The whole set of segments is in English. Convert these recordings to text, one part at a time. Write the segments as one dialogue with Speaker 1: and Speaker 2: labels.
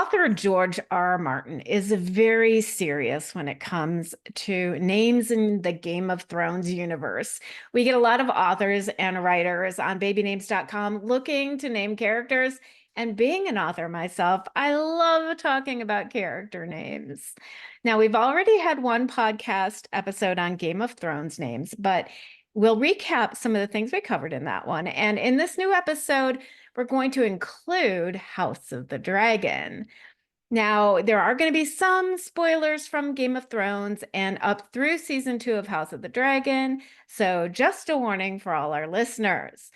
Speaker 1: Author George R.R. Martin is very serious when it comes to names in the Game of Thrones universe. We get a lot of authors and writers on BabyNames.com looking to name characters. And being an author myself, I love talking about character names. Now, we've already had one podcast episode on Game of Thrones names, but we'll recap some of the things we covered in that one. And in this new episode, we're going to include House of the Dragon. Now, there are going to be some spoilers from Game of Thrones and up through season 2 of House of the Dragon. So just a warning for all our listeners.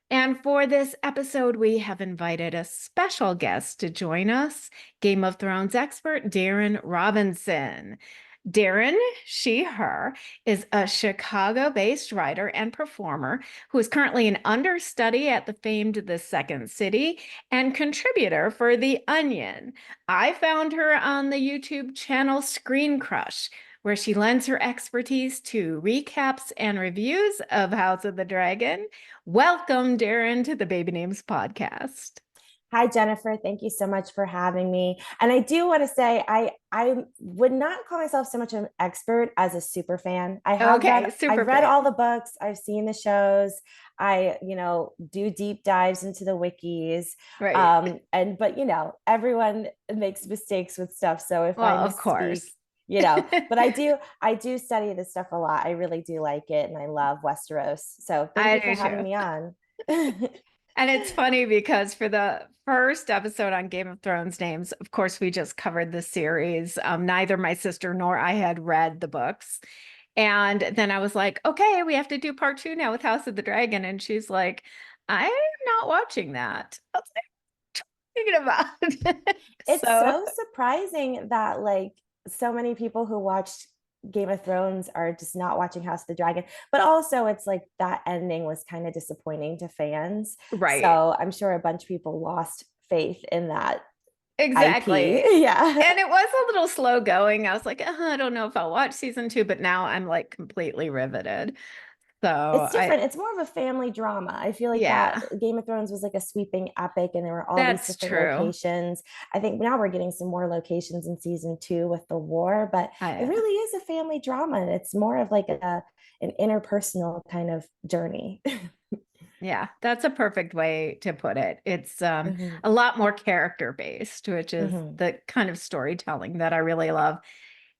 Speaker 1: And for this episode, we have invited a special guest to join us, Game of Thrones expert Daryn Robinson. Daryn, she, her, is a Chicago-based writer and performer who is currently an understudy at the famed The Second City and contributor for The Onion. I found her on the YouTube channel Screen Crush, where she lends her expertise to recaps and reviews of House of the Dragon. Welcome, Daryn, to the Baby Names podcast.
Speaker 2: Hi, Jennifer. Thank you so much for having me. And I do want to say I would not call myself so much an expert as a super fan. I've read all the books, I've seen the shows, I do deep dives into the wikis.
Speaker 1: Right.
Speaker 2: But everyone makes mistakes with stuff. So if I
Speaker 1: of
Speaker 2: misspeak,
Speaker 1: course.
Speaker 2: but I do study this stuff a lot. I really do like it, and I love Westeros. So thank you for having me on.
Speaker 1: And it's funny because for the first episode on Game of Thrones names, of course, we just covered the series. Neither my sister nor I had read the books. And then I was like, okay, we have to do part 2 now with House of the Dragon. And she's like, I'm not watching that. I was like, thinking about.
Speaker 2: It's so surprising that so many people who watched Game of Thrones are just not watching House of the Dragon, but also it's like that ending was kind of disappointing to fans.
Speaker 1: Right.
Speaker 2: So I'm sure a bunch of people lost faith in that.
Speaker 1: Exactly.
Speaker 2: IP. Yeah.
Speaker 1: And it was a little slow going. I was like, I don't know if I'll watch season 2, but now I'm like completely riveted. So
Speaker 2: it's different. It's more of a family drama. I feel like that Game of Thrones was like a sweeping epic, and there were all these different locations. I think now we're getting some more locations in season 2 with the war, but it really is a family drama, and it's more of like an interpersonal kind of journey.
Speaker 1: Yeah, that's a perfect way to put it. It's a lot more character based, which is the kind of storytelling that I really love.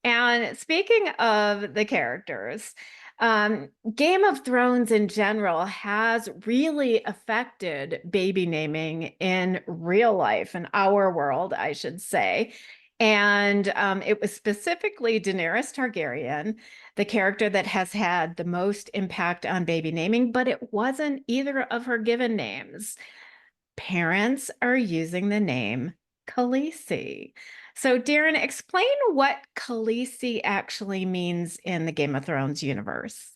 Speaker 1: And speaking of the characters, Game of Thrones in general has really affected baby naming in real life, in our world, I should say. And it was specifically Daenerys Targaryen, the character that has had the most impact on baby naming, but it wasn't either of her given names. Parents are using the name Khaleesi. So, Daryn, explain what Khaleesi actually means in the Game of Thrones universe.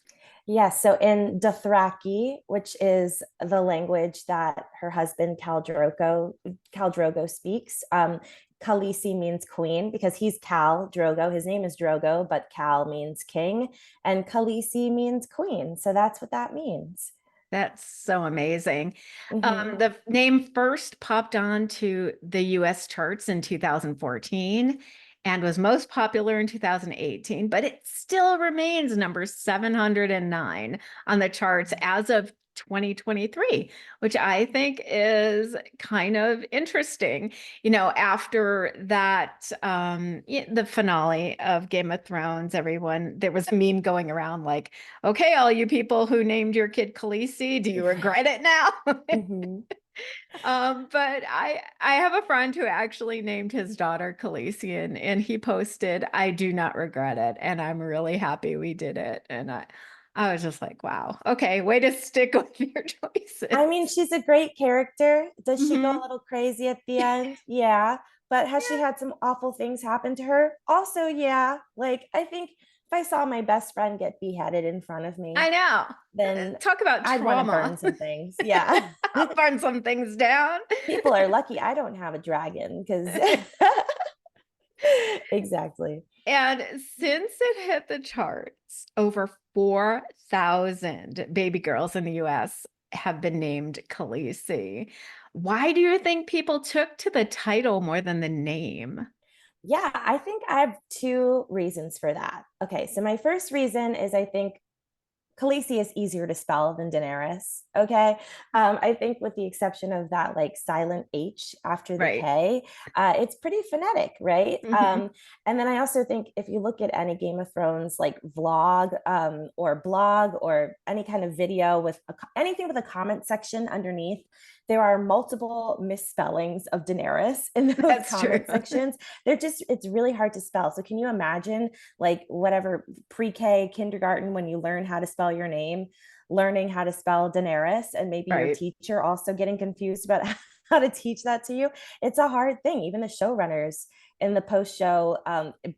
Speaker 2: Yes, so in Dothraki, which is the language that her husband Khal Drogo speaks, Khaleesi means queen because he's Khal Drogo. His name is Drogo, but Khal means king, and Khaleesi means queen. So that's what that means.
Speaker 1: That's so amazing. The name first popped onto the US charts in 2014 and was most popular in 2018, but it still remains number 709 on the charts as of 2023, which I think is kind of interesting. After that, the finale of Game of Thrones, there was a meme going around like, okay, all you people who named your kid Khaleesi, do you regret it now? But I have a friend who actually named his daughter Khaleesi, and he posted, I do not regret it, and I'm really happy we did it. And I was just like, wow, okay, way to stick with your choices.
Speaker 2: I mean, she's a great character. Does she go a little crazy at the end? Yeah. But has she had some awful things happen to her? Also, yeah. Like, I think if I saw my best friend get beheaded in front of me,
Speaker 1: I know.
Speaker 2: Then
Speaker 1: talk about
Speaker 2: I'd want to
Speaker 1: trauma.
Speaker 2: burn some things. Yeah.
Speaker 1: I'll burn some things down.
Speaker 2: People are lucky I don't have a dragon because exactly.
Speaker 1: And since it hit the charts, over 4,000 baby girls in the US have been named Khaleesi. Why do you think people took to the title more than the name?
Speaker 2: Yeah, I think I have two reasons for that. Okay, so my first reason is I think Khaleesi is easier to spell than Daenerys. Okay. I think with the exception of that like silent H after the
Speaker 1: Right.
Speaker 2: K, it's pretty phonetic, right?
Speaker 1: Hmm.
Speaker 2: And then I also think if you look at any Game of Thrones like vlog or blog or any kind of video with anything with a comment section underneath, there are multiple misspellings of Daenerys in those
Speaker 1: That's true.
Speaker 2: comment sections. It's really hard to spell. So can you imagine like whatever pre-K, kindergarten, when you learn how to spell your name, learning how to spell Daenerys, and maybe your
Speaker 1: Right.
Speaker 2: teacher also getting confused about how to teach that to you? It's a hard thing. Even the showrunners in the post-show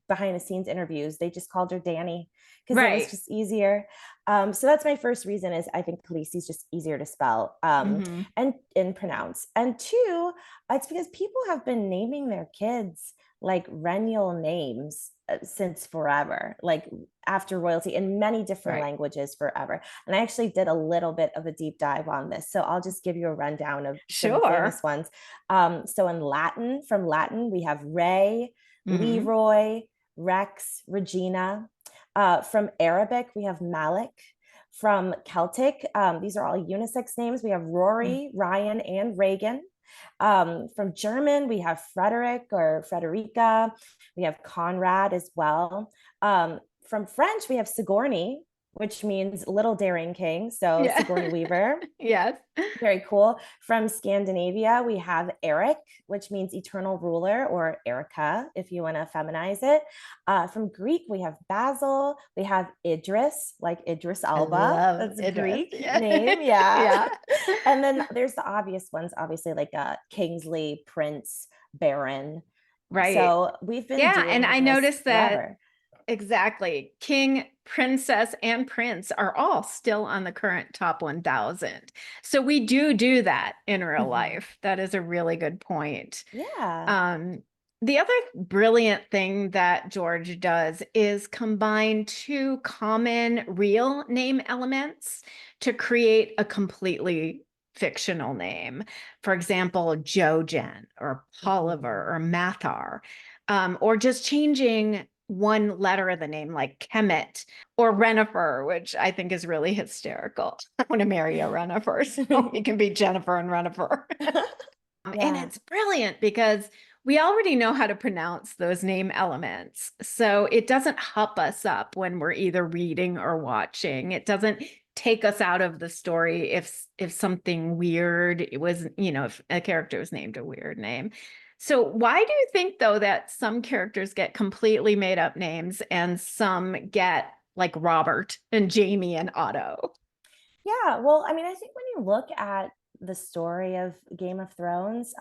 Speaker 2: behind the scenes interviews, they just called her Danny because it was
Speaker 1: Right.
Speaker 2: just easier. So that's my first reason is I think Khaleesi's just easier to spell
Speaker 1: Hmm.
Speaker 2: and pronounce. And two, it's because people have been naming their kids like Rennial names since forever, like after royalty in many different
Speaker 1: Right.
Speaker 2: languages forever. And I actually did a little bit of a deep dive on this. So I'll just give you a rundown of some famous
Speaker 1: Sure.
Speaker 2: ones. So in Latin, from Latin, we have Ray,
Speaker 1: Hmm.
Speaker 2: Leroy, Rex, Regina. From Arabic, we have Malik. From Celtic, these are all unisex names. We have Rory, Ryan, and Reagan. From German, we have Frederick or Frederica. We have Conrad as well. From French, we have Sigourney, which means little daring king. So
Speaker 1: Yeah.
Speaker 2: Sigourney Weaver.
Speaker 1: Yes.
Speaker 2: Very cool. From Scandinavia, we have Eric, which means eternal ruler, or Erica, if you want to feminize it. From Greek, we have Basil. We have Idris, like Idris
Speaker 1: I
Speaker 2: Alba.
Speaker 1: love
Speaker 2: That's a
Speaker 1: Idris.
Speaker 2: Greek
Speaker 1: Yeah.
Speaker 2: name. Yeah.
Speaker 1: Yeah.
Speaker 2: And then there's the obvious ones, obviously, like Kingsley, Prince, Baron.
Speaker 1: Right.
Speaker 2: So we've been
Speaker 1: Yeah. And
Speaker 2: doing
Speaker 1: I
Speaker 2: this
Speaker 1: noticed that
Speaker 2: forever.
Speaker 1: exactly. King, princess, and prince are all still on the current top 1,000. So we do that in real
Speaker 2: Mhm.
Speaker 1: life. That is a really good point.
Speaker 2: Yeah.
Speaker 1: Um, the other brilliant thing that George does is combine two common real name elements to create a completely fictional name. For example, Jojen or Poliver
Speaker 2: Mhm.
Speaker 1: or Mathar, or just changing one letter of the name like Kemet or Renifer, which I think is really hysterical. I want to marry a Renifer, so it can be Jennifer and Renifer. And
Speaker 2: Yeah.
Speaker 1: it's brilliant because we already know how to pronounce those name elements. So it doesn't hop us up when we're either reading or watching. It doesn't take us out of the story if something weird it was, if a character was named a weird name. So why do you think though that some characters get completely made up names and some get like Robert and Jamie and Otto?
Speaker 2: Yeah, well, I mean, I think when you look at the story of Game of Thrones,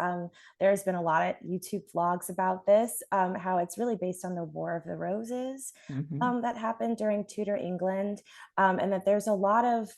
Speaker 2: there's been a lot of YouTube vlogs about this, how it's really based on the War of the Roses
Speaker 1: Mhm.
Speaker 2: that happened during Tudor England, and that there's a lot of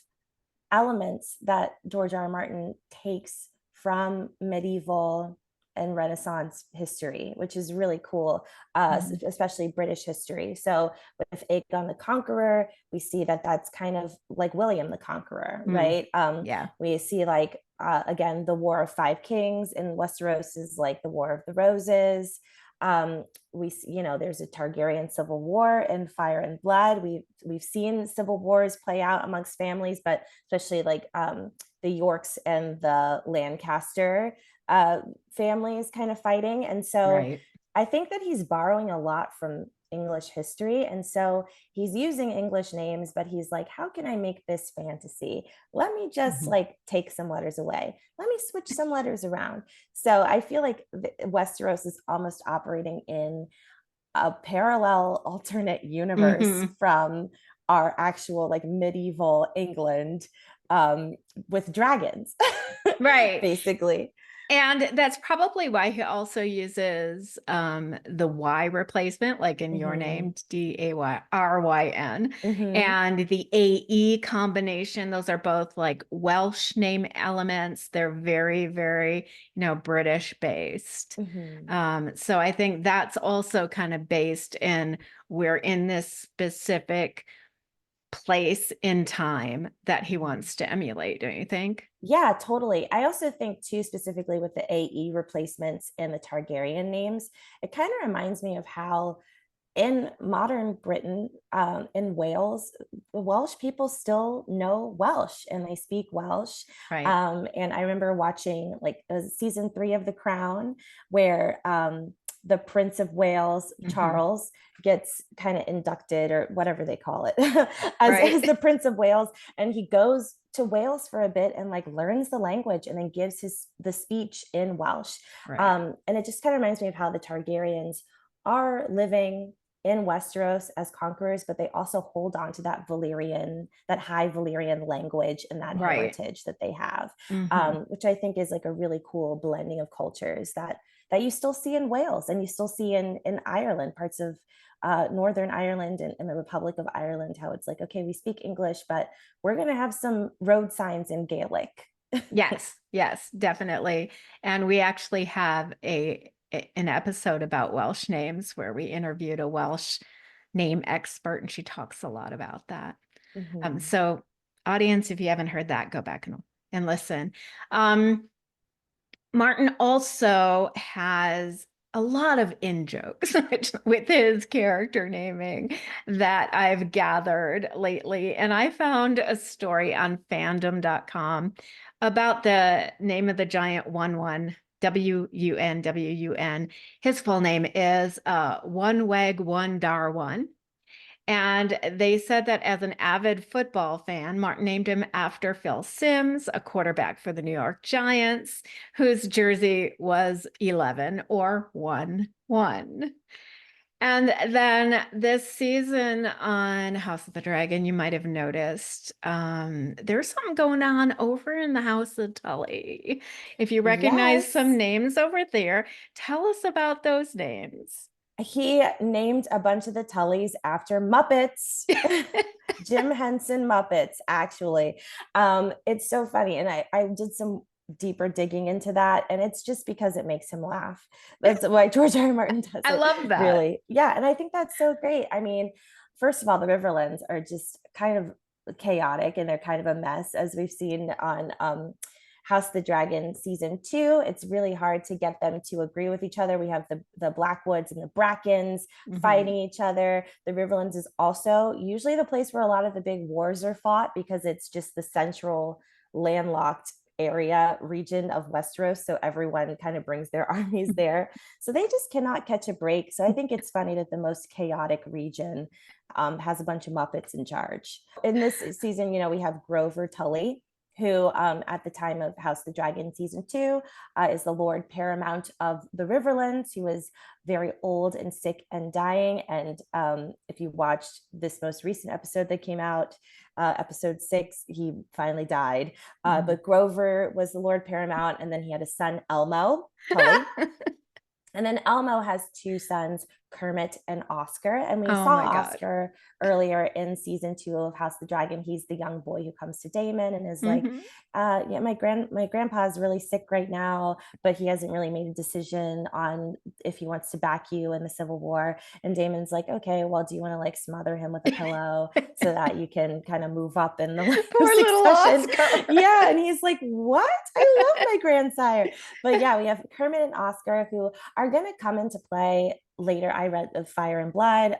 Speaker 2: elements that George R.R. Martin takes from medieval and Renaissance history, which is really cool,
Speaker 1: Mhm.
Speaker 2: especially British history. So with Aegon the Conqueror, we see that that's kind of like William the Conqueror,
Speaker 1: Mm.
Speaker 2: right?
Speaker 1: Yeah.
Speaker 2: We see like again the War of Five Kings in Westeros is like the War of the Roses. There's a Targaryen civil war in Fire and Blood. We've seen civil wars play out amongst families, but especially like the Yorks and the Lancaster uh, families kind of fighting. And so
Speaker 1: Right.
Speaker 2: I think that he's borrowing a lot from English history. And so he's using English names, but he's like, how can I make this fantasy? Let me just
Speaker 1: Mhm.
Speaker 2: like take some letters away. Let me switch some letters around. So I feel like Westeros is almost operating in a parallel alternate universe
Speaker 1: Mhm.
Speaker 2: from our actual like medieval England um, with dragons,
Speaker 1: Right.
Speaker 2: basically.
Speaker 1: And that's probably why he also uses the Y replacement, like in your
Speaker 2: Mm-hmm.
Speaker 1: name, Dayryn,
Speaker 2: Mm-hmm.
Speaker 1: and the AE combination. Those are both like Welsh name elements. They're very, very, British based.
Speaker 2: Mm-hmm.
Speaker 1: So I think that's also kind of based in we're in this specific place in time that he wants to emulate, don't you think?
Speaker 2: Yeah, totally. I also think too, specifically with the AE replacements and the Targaryen names, it kind of reminds me of how in modern Britain, in Wales, the Welsh people still know Welsh and they speak Welsh.
Speaker 1: Right.
Speaker 2: And I remember watching like season 3 of The Crown, where the Prince of Wales,
Speaker 1: Mhm.
Speaker 2: Charles, gets kind of inducted or whatever they call it as
Speaker 1: Right.
Speaker 2: the Prince of Wales. And he goes to Wales for a bit and like learns the language and then gives the speech in Welsh.
Speaker 1: Right.
Speaker 2: And it just kind of reminds me of how the Targaryens are living in Westeros as conquerors, but they also hold on to that Valyrian, that high Valyrian language and that
Speaker 1: Right.
Speaker 2: heritage that they have,
Speaker 1: Hmm.
Speaker 2: which I think is like a really cool blending of cultures that you still see in Wales and you still see in Ireland, parts of Northern Ireland and the Republic of Ireland, how it's like, okay, we speak English, but we're going to have some road signs in Gaelic.
Speaker 1: Yes, yes, definitely. And we actually have an episode about Welsh names where we interviewed a Welsh name expert, and she talks a lot about that.
Speaker 2: Mhm.
Speaker 1: So audience, if you haven't heard that, go back and listen. Um, Martin also has a lot of in jokes with his character naming that I've gathered lately. And I found a story on fandom.com about the name of the giant One, WUN. His full name is One Weg One Dar One. And they said that as an avid football fan, Martin named him after Phil Simms, a quarterback for the New York Giants, whose jersey was 11 or 1-1. And then this season on House of the Dragon, you might have noticed there's something going on over in the House of Tully. If you recognize some
Speaker 2: Yes.
Speaker 1: names over there, tell us about those names.
Speaker 2: He named a bunch of the Tullys after Muppets. Jim Henson Muppets, actually. It's so funny. And I did some deeper digging into that. And it's just because it makes him laugh. That's why George R.R. Martin does
Speaker 1: I
Speaker 2: it,
Speaker 1: love that.
Speaker 2: really. Yeah. And I think that's so great. I mean, first of all, the Riverlands are just kind of chaotic and they're kind of a mess, as we've seen on House of the Dragon season 2. It's really hard to get them to agree with each other. We have the Blackwoods and the Brackens
Speaker 1: Mhm.
Speaker 2: fighting each other. The Riverlands is also usually the place where a lot of the big wars are fought because it's just the central landlocked area region of Westeros. So everyone kind of brings their armies there. So they just cannot catch a break. So I think it's funny that the most chaotic region has a bunch of Muppets in charge. In this season, we have Grover Tully, who at the time of House of the Dragon season 2 is the Lord Paramount of the Riverlands, who is very old and sick and dying. And if you watched this most recent episode that came out, episode 6, he finally died.
Speaker 1: Mhm.
Speaker 2: But Grover was the Lord Paramount, and then he had a son, Elmo Tully. And then Elmo has 2 sons, Kermit and Oscar. And we
Speaker 1: Oh
Speaker 2: saw
Speaker 1: my God.
Speaker 2: Oscar earlier in season 2 of House of the Dragon. He's the young boy who comes to Daemon and is like,
Speaker 1: Mhm.
Speaker 2: yeah, my grandpa is really sick right now, but he hasn't really made a decision on if he wants to back you in the Civil War. And Daemon's like, okay, well, do you want to like smother him with a pillow so that you can kind of move up in the line of
Speaker 1: Poor little
Speaker 2: succession?
Speaker 1: Oscar.
Speaker 2: Yeah. And he's like, what? I love my grandsire. But yeah, we have Kermit and Oscar who are going to come into play later. I read of Fire and Blood,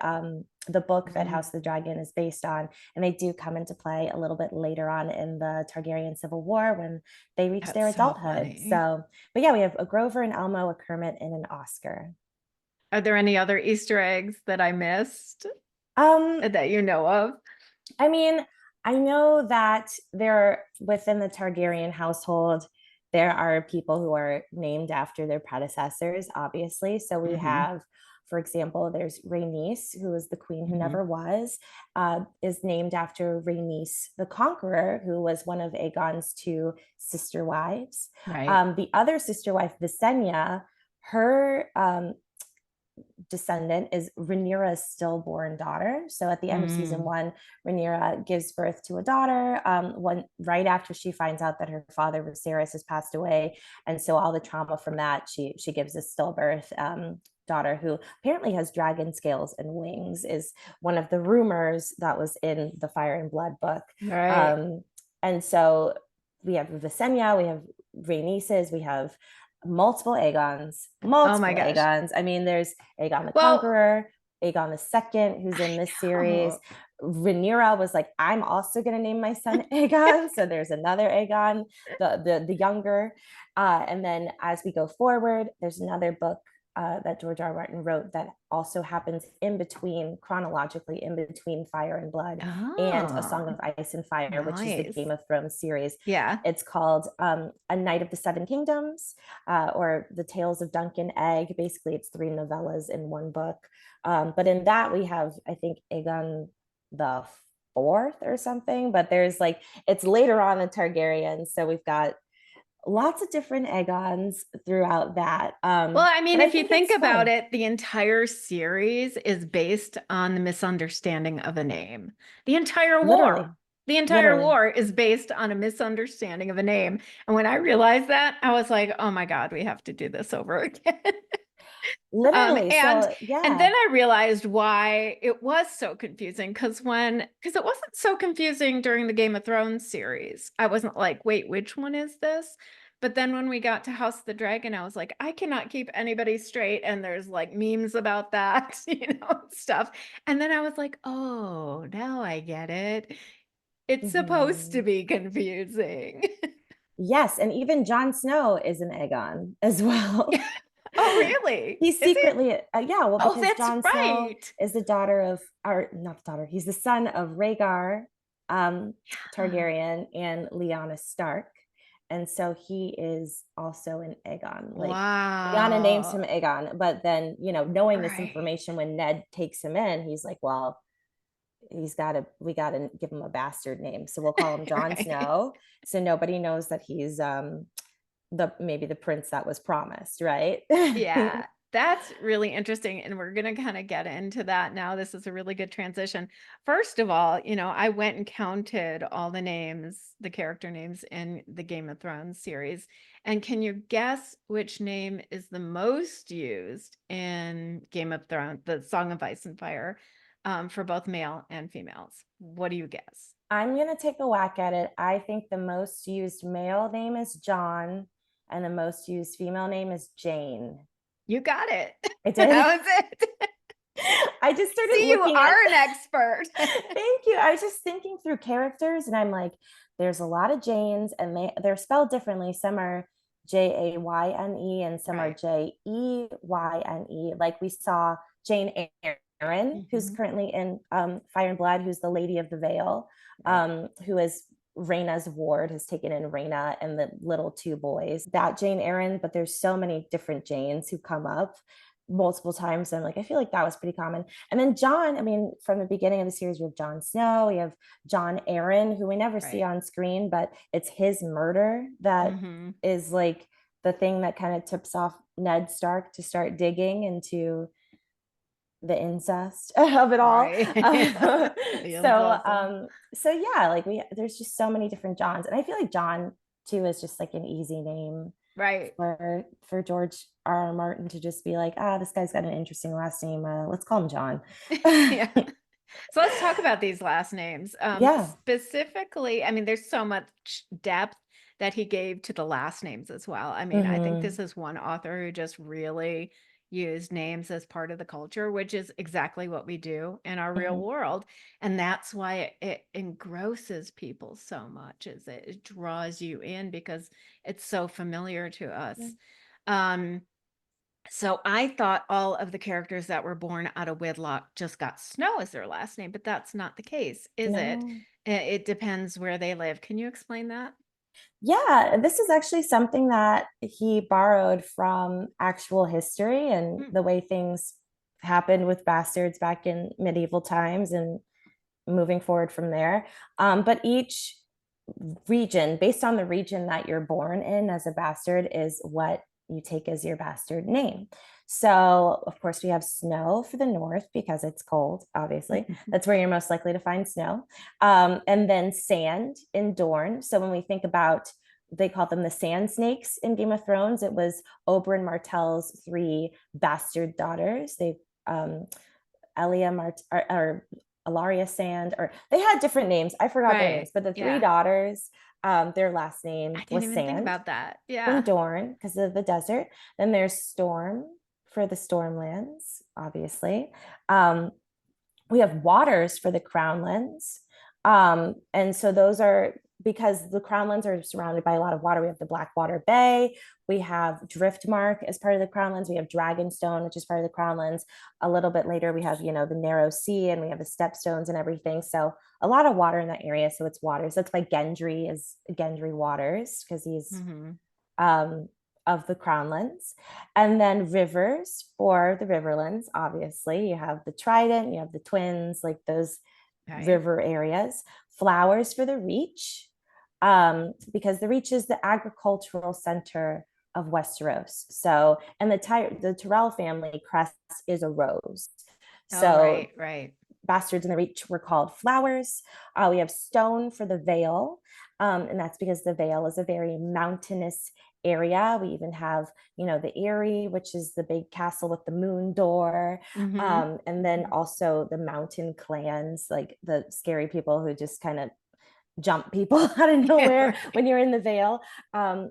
Speaker 2: the book that
Speaker 1: Mhm.
Speaker 2: House of the Dragon is based on, and they do come into play a little bit later on in the Targaryen Civil War when they reach
Speaker 1: That's
Speaker 2: their
Speaker 1: so
Speaker 2: adulthood.
Speaker 1: funny.
Speaker 2: So, but yeah, we have a Grover, an Elmo, a Kermit, and an Oscar.
Speaker 1: Are there any other Easter eggs that I missed
Speaker 2: Um,
Speaker 1: that you know of?
Speaker 2: I mean, I know that there within the Targaryen household, there are people who are named after their predecessors, obviously. So we
Speaker 1: Hmm.
Speaker 2: have, for example, there's Rhaenys, who is the queen who
Speaker 1: Hmm.
Speaker 2: never was, is named after Rhaenys the Conqueror, who was one of Aegon's 2 sister wives.
Speaker 1: Right.
Speaker 2: The other sister wife, Visenya, her descendant is Rhaenyra's stillborn daughter. So at the end of season
Speaker 1: Mm.
Speaker 2: 1, Rhaenyra gives birth to a daughter right after she finds out that her father Viserys has passed away, and so all the trauma from that, she gives a stillbirth daughter, who apparently has dragon scales and wings, is one of the rumors that was in the Fire and Blood book.
Speaker 1: Right.
Speaker 2: And so we have Visenya, we have Rhaenys, we have multiple Aegons,
Speaker 1: Oh my
Speaker 2: multiple
Speaker 1: gosh.
Speaker 2: Aegons. I mean, there's Aegon the
Speaker 1: Well,
Speaker 2: Conqueror, Aegon the Second, who's
Speaker 1: I
Speaker 2: in this series.
Speaker 1: know.
Speaker 2: Rhaenyra was like, I'm also going to name my son Aegon. So there's another Aegon, the younger. And then as we go forward, there's another book that George R.R. Martin wrote that also happens in between, chronologically, in between Fire and Blood and A
Speaker 1: Oh,
Speaker 2: Song of Ice and Fire, which is the
Speaker 1: nice.
Speaker 2: Game of Thrones series.
Speaker 1: Yeah.
Speaker 2: It's called A Night of the Seven Kingdoms, or The Tales of Duncan Egg. Basically, it's 3 novellas in one book. But in that, we have, I think, Aegon the fourth or something. But there's like, it's later on the Targaryens. So we've got lots of different Aegons throughout that.
Speaker 1: Well, I
Speaker 2: But
Speaker 1: mean,
Speaker 2: I
Speaker 1: if you
Speaker 2: think
Speaker 1: think
Speaker 2: it's
Speaker 1: about
Speaker 2: fun.
Speaker 1: it, the entire series is based on the misunderstanding of a name. The entire
Speaker 2: Literally,
Speaker 1: war, the entire
Speaker 2: literally.
Speaker 1: war is based on a misunderstanding of a name. And when I realized that, I was like, oh my God, we have to do this over again. Um,
Speaker 2: Literally.
Speaker 1: and
Speaker 2: So
Speaker 1: and
Speaker 2: yeah.
Speaker 1: then I realized why it was so confusing because it wasn't so confusing during the Game of Thrones series. I wasn't like, wait, which one is this? But then when we got to House of the Dragon, I was like, I cannot keep anybody straight. And there's like memes about that, stuff. And then I was like, oh, now I get it. It's supposed to
Speaker 2: Mhm.
Speaker 1: be confusing.
Speaker 2: Yes, and even Jon Snow is an Aegon as well.
Speaker 1: Oh, really?
Speaker 2: He's
Speaker 1: Is he?
Speaker 2: secretly, yeah, well,
Speaker 1: Oh,
Speaker 2: because
Speaker 1: that's
Speaker 2: Jon Snow
Speaker 1: right.
Speaker 2: is the daughter of, or not the daughter, he's the son of Rhaegar Targaryen and Lyanna Stark. And so he is also an Aegon. Like, Lyanna names him
Speaker 1: Wow.
Speaker 2: Aegon, but then, knowing this
Speaker 1: Right.
Speaker 2: information, when Ned takes him in, he's like, well, we got to give him a bastard name. So we'll call him Jon
Speaker 1: Right.
Speaker 2: Snow. So nobody knows that he's maybe the prince that was promised, right?
Speaker 1: Yeah, that's really interesting. And we're going to kind of get into that now. This is a really good transition. First of all, I went and counted all the names, the character names in the Game of Thrones series. And can you guess which name is the most used in Game of Thrones, the Song of Ice and Fire, for both male and females? What do you guess?
Speaker 2: I'm going to take a whack at it. I think the most used male name is John, and the most used female name is Jane.
Speaker 1: You got it.
Speaker 2: I did.
Speaker 1: That was it.
Speaker 2: I just started
Speaker 1: See, you
Speaker 2: looking at,
Speaker 1: are an expert.
Speaker 2: thank you. I was just thinking through characters, and I'm like, there's a lot of Janes, and they're spelled differently. Some are Jayne and some are
Speaker 1: Right.
Speaker 2: Jeyne. Like we saw Jane Eyre, who's
Speaker 1: Mhm.
Speaker 2: currently in Fire and Blood, who's the Lady of the Vale,
Speaker 1: Right.
Speaker 2: who is Rhaena's ward, has taken in Rhaena and the little 2 boys. That Jane Eyre, but there's so many different Janes who come up multiple times. And I'm like, I feel like that was pretty common. And then John, I mean, from the beginning of the series, we have Jon Snow, we have Jon Arryn, who we never see
Speaker 1: Right.
Speaker 2: on screen, but it's his murder that
Speaker 1: Hmm.
Speaker 2: is like the thing that kind of tips off Ned Stark to start digging into the incest of it all.
Speaker 1: Right.
Speaker 2: Uh,
Speaker 1: The
Speaker 2: so
Speaker 1: incest.
Speaker 2: so yeah, like there's just so many different Johns. And I feel like John too is just like an easy name
Speaker 1: Right.
Speaker 2: for George R.R. Martin to just be like, this guy's got an interesting last name. Let's call him John.
Speaker 1: Yeah. So let's talk about these last names.
Speaker 2: Yeah.
Speaker 1: Specifically, I mean, there's so much depth that he gave to the last names as well. I mean, I think
Speaker 2: Hmm.
Speaker 1: this is one author who just really used names as part of the culture, which is exactly what we do in our real
Speaker 2: Hmm.
Speaker 1: world. And that's why it engrosses people so much, is it draws you in because it's so familiar to us.
Speaker 2: Yeah.
Speaker 1: Um, so I thought all of the characters that were born out of wedlock just got Snow as their last name, but that's not the case, is it?
Speaker 2: No.
Speaker 1: It depends where they live. Can you explain that?
Speaker 2: Yeah, this is actually something that he borrowed from actual history and
Speaker 1: Hmm.
Speaker 2: the way things happened with bastards back in medieval times and moving forward from there. But each region, based on the region that you're born in as a bastard, is what you take as your bastard name. So, of course, we have snow for the north because it's cold, obviously. That's where you're most likely to find snow. And then sand in Dorne. So, when we think about they call them the Sand Snakes in Game of Thrones. It was Oberyn Martell's three bastard daughters. They Elia or Alaria Sand, or they had different names. I forgot their names,
Speaker 1: Right.
Speaker 2: but the three
Speaker 1: Yeah.
Speaker 2: daughters, their last
Speaker 1: I
Speaker 2: name
Speaker 1: didn't
Speaker 2: was
Speaker 1: even think
Speaker 2: Sand
Speaker 1: about that.
Speaker 2: from
Speaker 1: Yeah.
Speaker 2: Dorne because of the desert. Then there's Storm for the Stormlands, obviously. Um, we have Waters for the Crownlands. And so those are because the Crownlands are surrounded by a lot of water. We have the Blackwater Bay. We have Driftmark as part of the Crownlands. We have Dragonstone, which is part of the Crownlands. A little bit later, we have, the Narrow Sea, and we have the Stepstones and everything. So a lot of water in that area. So it's waters. That's why Gendry is Gendry Waters, because he's
Speaker 1: Mm-hmm.
Speaker 2: of the Crownlands. And then rivers for the Riverlands. Obviously, you have the Trident, you have the Twins, like those
Speaker 1: Right.
Speaker 2: river areas. Flowers for the Reach, because the Reach is the agricultural center of Westeros. So, and the Tyrell family crest is a rose.
Speaker 1: Oh,
Speaker 2: So
Speaker 1: right. Right.
Speaker 2: bastards in the Reach were called flowers. We have stone for the Vale, and that's because the Vale is a very mountainous area. We even have, the Eyrie, which is the big castle with the moon door,
Speaker 1: Mm-hmm.
Speaker 2: and then also the mountain clans, like the scary people who just kind of jump people out of
Speaker 1: Yeah.
Speaker 2: nowhere
Speaker 1: Right.
Speaker 2: when you're in the Vale.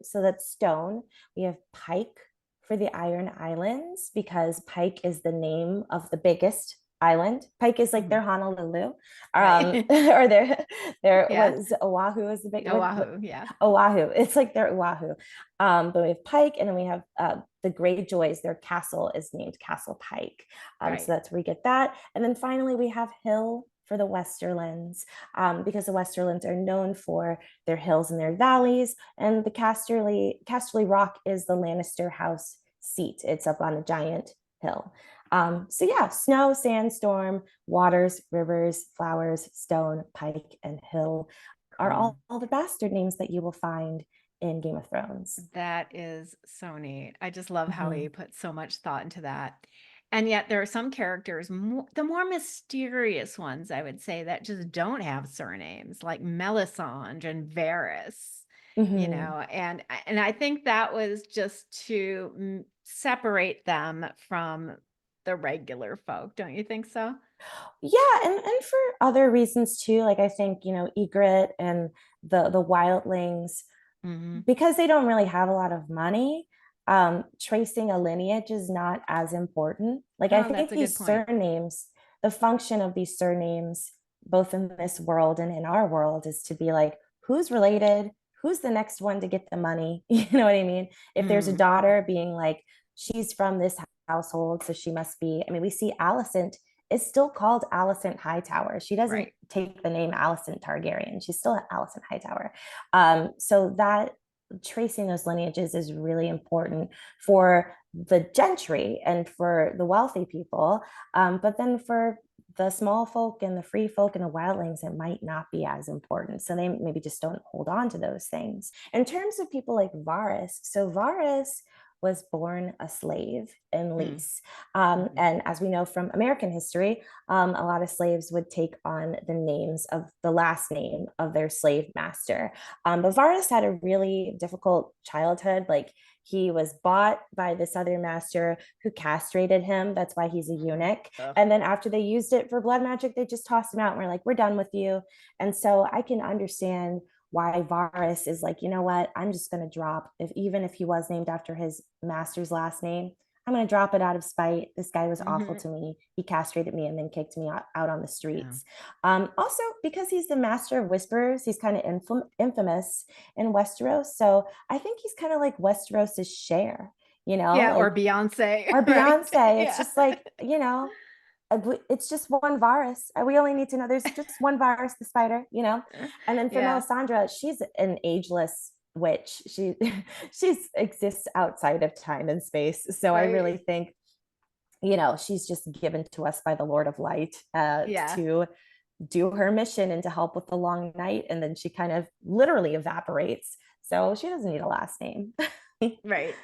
Speaker 2: So that's stone. We have pike for the Iron Islands because Pike is the name of the biggest island. Pike is like
Speaker 1: Mhm.
Speaker 2: their Honolulu,
Speaker 1: Right.
Speaker 2: or their
Speaker 1: Yeah.
Speaker 2: was Oahu is the big
Speaker 1: Oahu. Yeah.
Speaker 2: Oahu. It's like their Oahu. But we have Pike, and then we have the Greyjoys. Their castle is named Castle Pike. So
Speaker 1: Right.
Speaker 2: that's where we get that. And then finally we have Hill for the Westerlands, because the Westerlands are known for their hills and their valleys. And the Casterly Rock is the Lannister house seat. It's up on a giant hill. So yeah, snow, sandstorm, waters, rivers, flowers, stone, pike, and hill are
Speaker 1: Cool.
Speaker 2: all the bastard names that you will find in Game of Thrones.
Speaker 1: That is so neat. I just love how he
Speaker 2: Mhm.
Speaker 1: put so much thought into that. And yet there are some characters, the more mysterious ones, I would say, that just don't have surnames, like Melisandre and Varys,
Speaker 2: Mhm.
Speaker 1: and I think that was just to separate them from the regular folk. Don't you think so?
Speaker 2: Yeah, and for other reasons too. Like I think, Egret and the wildlings,
Speaker 1: Hmm.
Speaker 2: because they don't really have a lot of money, tracing a lineage is not as important. Like I
Speaker 1: Oh, that's
Speaker 2: think
Speaker 1: a good
Speaker 2: these
Speaker 1: point.
Speaker 2: surnames, the function of these surnames, both in this world and in our world, is to be like, who's related? Who's the next one to get the money? You know what I mean? If there's a
Speaker 1: Mm,
Speaker 2: daughter being like, she's from this household, so she must be. I mean, we see Alicent is still called Alicent Hightower. She doesn't
Speaker 1: right.
Speaker 2: take the name Alicent Targaryen. She's still Alicent Hightower. So that tracing those lineages is really important for the gentry and for the wealthy people. But then for the small folk and the free folk and the wildlings, it might not be as important. So they maybe just don't hold on to those things. In terms of people like Varys, so Varys was born a slave in
Speaker 1: Mm,
Speaker 2: Lys.
Speaker 1: mhm.
Speaker 2: And as we know from American history, a lot of slaves would take on the names of the last name of their slave master. But Varys had a really difficult childhood. Like he was bought by this other master who castrated him. That's why he's a
Speaker 1: Mm,
Speaker 2: eunuch.
Speaker 1: ugh.
Speaker 2: And then after they used it for blood magic, they just tossed him out and were like, we're done with you. And so I can understand why Varys is like, you know what, I'm just going to drop, if even if he was named after his master's last name, I'm going to drop it out of spite. This guy was awful
Speaker 1: Mhm.
Speaker 2: to me. He castrated me and then kicked me out on the
Speaker 1: Yeah.
Speaker 2: streets. Also, because he's the master of whisperers, he's kind of infamous in Westeros. So I think he's kind of like Westeros's Cher,
Speaker 1: Yeah, or
Speaker 2: like
Speaker 1: Beyonce,
Speaker 2: our
Speaker 1: right?
Speaker 2: Beyonce. It's
Speaker 1: Yeah.
Speaker 2: just like, it's just one virus. We only need to know there's just one virus, the spider. And then for
Speaker 1: Yeah,
Speaker 2: Melisandre, she's an ageless witch. She's exists outside of time and space. So I
Speaker 1: right.
Speaker 2: really think, she's just given to us by the Lord of Light,
Speaker 1: Yeah,
Speaker 2: to do her mission and to help with the long night. And then she kind of literally evaporates. So she doesn't need a last name.
Speaker 1: right.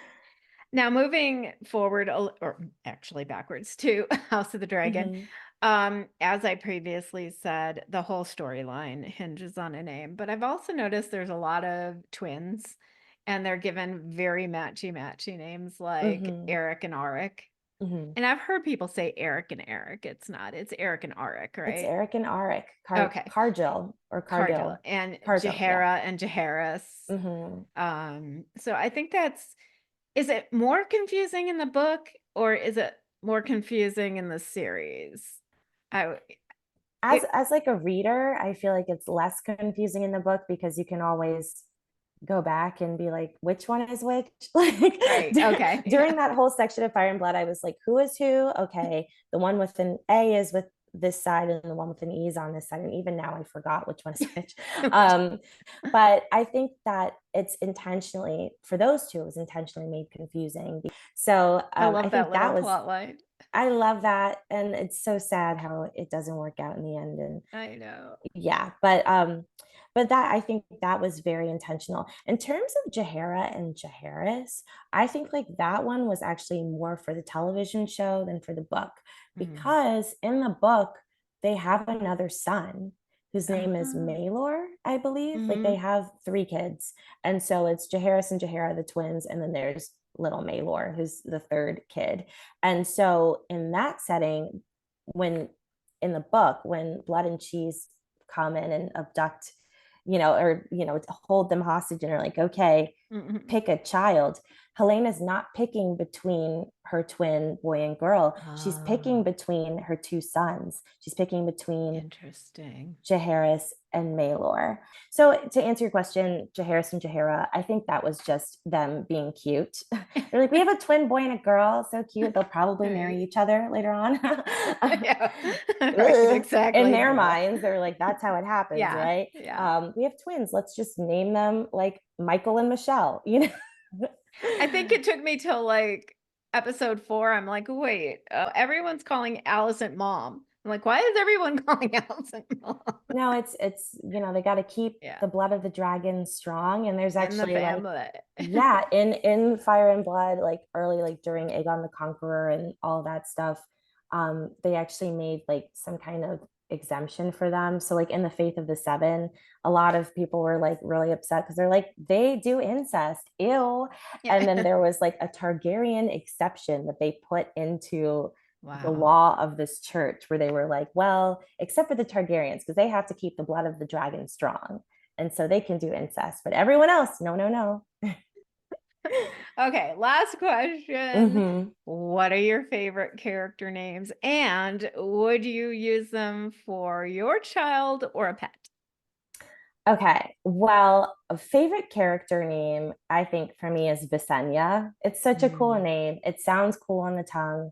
Speaker 1: Now moving forward, or actually backwards to House of the Dragon,
Speaker 2: Mhm.
Speaker 1: As I previously said, the whole storyline hinges on a name, but I've also noticed there's a lot of twins and they're given very matchy names like
Speaker 2: Mm-hmm.
Speaker 1: Eric and Arik.
Speaker 2: Mm-hmm.
Speaker 1: And I've heard people say Eric and Eric. It's not, it's Eric and Arik,
Speaker 2: It's
Speaker 1: right?
Speaker 2: Eric and Arik,
Speaker 1: Okay.
Speaker 2: Cargill or
Speaker 1: Cargill
Speaker 2: Cargill.
Speaker 1: and
Speaker 2: Cargill, yeah.
Speaker 1: Jahara and Jaharis.
Speaker 2: Mm-hmm.
Speaker 1: So I think is it more confusing in the book or is it more confusing in the series? I, it,
Speaker 2: As like a reader, I feel like it's less confusing in the book because you can always go back and be like, which one is which? Like
Speaker 1: right. Okay.
Speaker 2: during that whole section of Fire and Blood, I was like, who is who? Okay, the one with an A is with this side and the one with an E is on this side. And even now I forgot which one is which. um, but I think that it's intentionally, for those two, it was intentionally made confusing. So
Speaker 1: I
Speaker 2: I
Speaker 1: love that
Speaker 2: think
Speaker 1: little
Speaker 2: that was,
Speaker 1: plot line.
Speaker 2: I love that. And it's so sad how it doesn't work out in the end. And
Speaker 1: I know.
Speaker 2: yeah, but that, I think that was very intentional in terms of Jahara and Jaharis. I think like that one was actually more for the television show than for the book,
Speaker 1: Mm.
Speaker 2: because in the book they have another son whose name is
Speaker 1: Uh-huh.
Speaker 2: Maylor, I believe. Like they
Speaker 1: Mm-hmm.
Speaker 2: have three kids, and so it's Jaharis and Jahara, the twins, and then there's little Maylor, who's the third kid. And so in that setting, when in the book, when Blood and Cheese come in and abduct, or hold them hostage and are like, okay,
Speaker 1: Mm-hmm.
Speaker 2: pick a child. Helena's not picking between her twin boy and girl. She's picking
Speaker 1: Oh,
Speaker 2: between her two sons. She's picking between
Speaker 1: interesting.
Speaker 2: Jaharis and Maylor. So to answer your question, Jaharis and Jahara, I think that was just them being cute. They're like, we have a twin boy and a girl, so cute. They'll probably marry
Speaker 1: Right.
Speaker 2: each other later on.
Speaker 1: Yeah. Right.
Speaker 2: In
Speaker 1: Exactly.
Speaker 2: their
Speaker 1: No.
Speaker 2: minds, they're like, that's how it happens,
Speaker 1: Yeah.
Speaker 2: right?
Speaker 1: Yeah.
Speaker 2: We have twins. Let's just name them like Michael and Michelle,
Speaker 1: I think it took me till like episode 4. I'm like, wait, everyone's calling Allison mom. I'm like, why is everyone calling Allison mom?
Speaker 2: No, it's they got to keep
Speaker 1: Yeah.
Speaker 2: the blood of the dragon strong, and there's
Speaker 1: In the
Speaker 2: actually like,
Speaker 1: family.
Speaker 2: yeah, in Fire and Blood, like early, like during Aegon the Conqueror and all that stuff, they actually made like some kind of exemption for them. So like in the Faith of the Seven, a lot of people were like really upset because they're like, they do incest, ew. And then
Speaker 1: Yeah.
Speaker 2: there was like a Targaryen exception that they put into the
Speaker 1: Wow.
Speaker 2: law of this church, where they were like, well, except for the Targaryens, because they have to keep the blood of the dragon strong. And so they can do incest, but everyone else, no, no, no.
Speaker 1: Okay, last question.
Speaker 2: Mm-hmm.
Speaker 1: What are your favorite character names? And would you use them for your child or a pet?
Speaker 2: Okay. Well, a favorite character name, I think for me, is Visenya. It's such a cool
Speaker 1: Mm.
Speaker 2: name. It sounds cool on the tongue.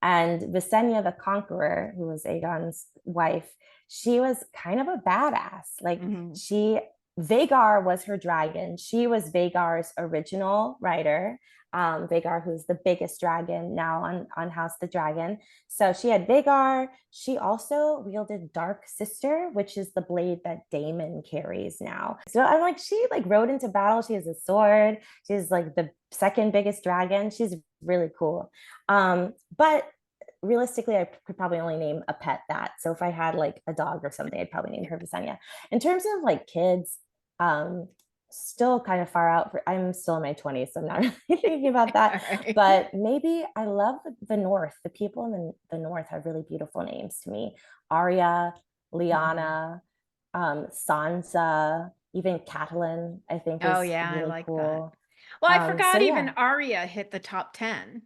Speaker 2: And Visenya the Conqueror, who was Aegon's wife, she was kind of a badass. Like
Speaker 1: Mhm.
Speaker 2: Vagar was her dragon. She was Vagar's original rider. Vagar, who's the biggest dragon now on House the Dragon. So she had Vagar. She also wielded Dark Sister, which is the blade that Daemon carries now. So I'm like, she like rode into battle. She has a sword. She's like the second biggest dragon. She's really cool. But realistically, I could probably only name a pet that. So if I had like a dog or something, I'd probably name her Visenya. In terms of like kids, um, still kind of far out. I'm still in my 20s, so I'm not really thinking about that.
Speaker 1: All right.
Speaker 2: But maybe I love the North. The people in the North have really beautiful names to me. Arya,
Speaker 1: Mhm.
Speaker 2: Lyanna, Sansa, even Catelyn, I think
Speaker 1: Oh
Speaker 2: is
Speaker 1: yeah, I
Speaker 2: really
Speaker 1: like that.
Speaker 2: cool.
Speaker 1: Well, I
Speaker 2: So
Speaker 1: forgot even
Speaker 2: yeah.
Speaker 1: Arya hit the top 10.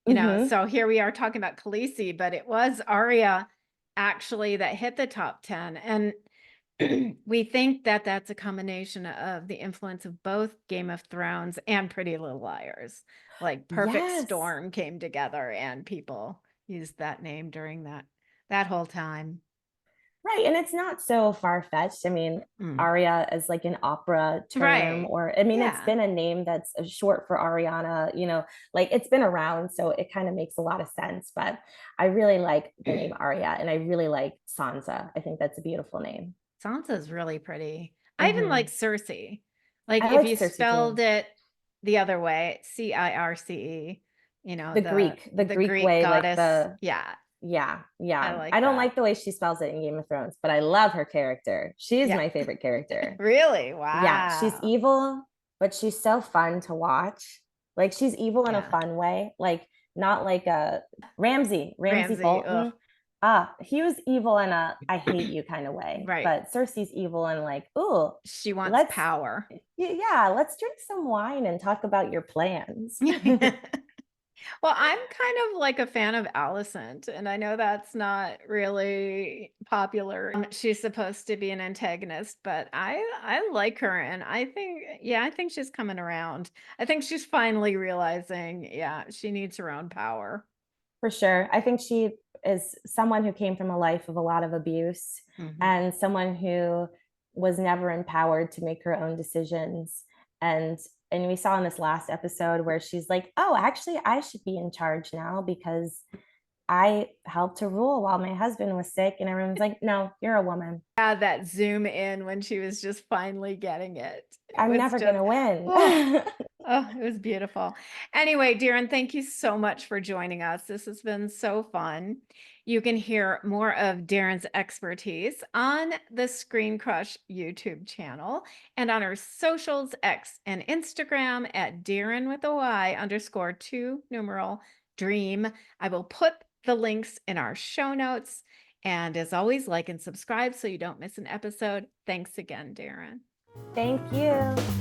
Speaker 2: Mm-hmm.
Speaker 1: So here we are talking about Khaleesi, but it was Arya actually that hit the top 10. And we think that that's a combination of the influence of both Game of Thrones and Pretty Little Liars. Like perfect
Speaker 2: Yes.
Speaker 1: storm came together and people used that name during that whole time.
Speaker 2: Right. And it's not so far-fetched. I mean,
Speaker 1: Mm.
Speaker 2: Aria is like an opera term,
Speaker 1: Right.
Speaker 2: or I mean, it's
Speaker 1: Yeah.
Speaker 2: been a name that's short for Ariana, like it's been around, so it kind of makes a lot of sense. But I really like the name Aria, and I really like Sansa. I think that's a beautiful name.
Speaker 1: Sansa's really pretty. I even like
Speaker 2: Hmm.
Speaker 1: Cersei. Like
Speaker 2: I
Speaker 1: if
Speaker 2: like
Speaker 1: you
Speaker 2: Cersei
Speaker 1: spelled
Speaker 2: too.
Speaker 1: it the other way, Circe,
Speaker 2: The
Speaker 1: the
Speaker 2: Greek
Speaker 1: Greek
Speaker 2: way, like
Speaker 1: goddess.
Speaker 2: the
Speaker 1: Yeah.
Speaker 2: Yeah, yeah.
Speaker 1: like
Speaker 2: I don't
Speaker 1: that.
Speaker 2: like the way she spells it in Game of Thrones, but I love her character. She's
Speaker 1: Yeah.
Speaker 2: my favorite character.
Speaker 1: Really?
Speaker 2: Yeah, she's
Speaker 1: Wow.
Speaker 2: evil, but she's so fun to watch. Like she's evil in a
Speaker 1: Yeah.
Speaker 2: fun way, like not like a Ramsay
Speaker 1: Ramsay. Ugh.
Speaker 2: Bolton. Ah, he was evil in a I hate you kind of way,
Speaker 1: Right.
Speaker 2: but Cersei's evil in like, ooh,
Speaker 1: She wants
Speaker 2: let's
Speaker 1: power.
Speaker 2: yeah, let's drink some wine and talk about your plans.
Speaker 1: Well, I'm kind of like a fan of Alicent, and I know that's not really popular. She's supposed to be an antagonist, but I like her, and I think, yeah, I think she's coming around. I think she's finally realizing, yeah, she needs her own power.
Speaker 2: For sure. I think she is someone who came from a life of a lot of abuse
Speaker 1: Mhm.
Speaker 2: and someone who was never empowered to make her own decisions. And and we saw in this last episode where she's like, "Oh, actually I should be in charge now because I helped to rule while my husband was sick." And everyone's like, "No, you're a woman.
Speaker 1: Yeah, that zoom in when she was just finally getting it. It
Speaker 2: I'm
Speaker 1: was
Speaker 2: never
Speaker 1: just,
Speaker 2: gonna win."
Speaker 1: oh, oh, it was beautiful. Anyway, Darren, thank you so much for joining us. This has been so fun. You can hear more of Darren's expertise on the Screen Crush YouTube channel and on our socials, X and Instagram at Darren with a Y underscore two numeral dream. I will put the links in our show notes. And as always, like and subscribe so you don't miss an episode. Thanks again, Darren.
Speaker 2: Thank you.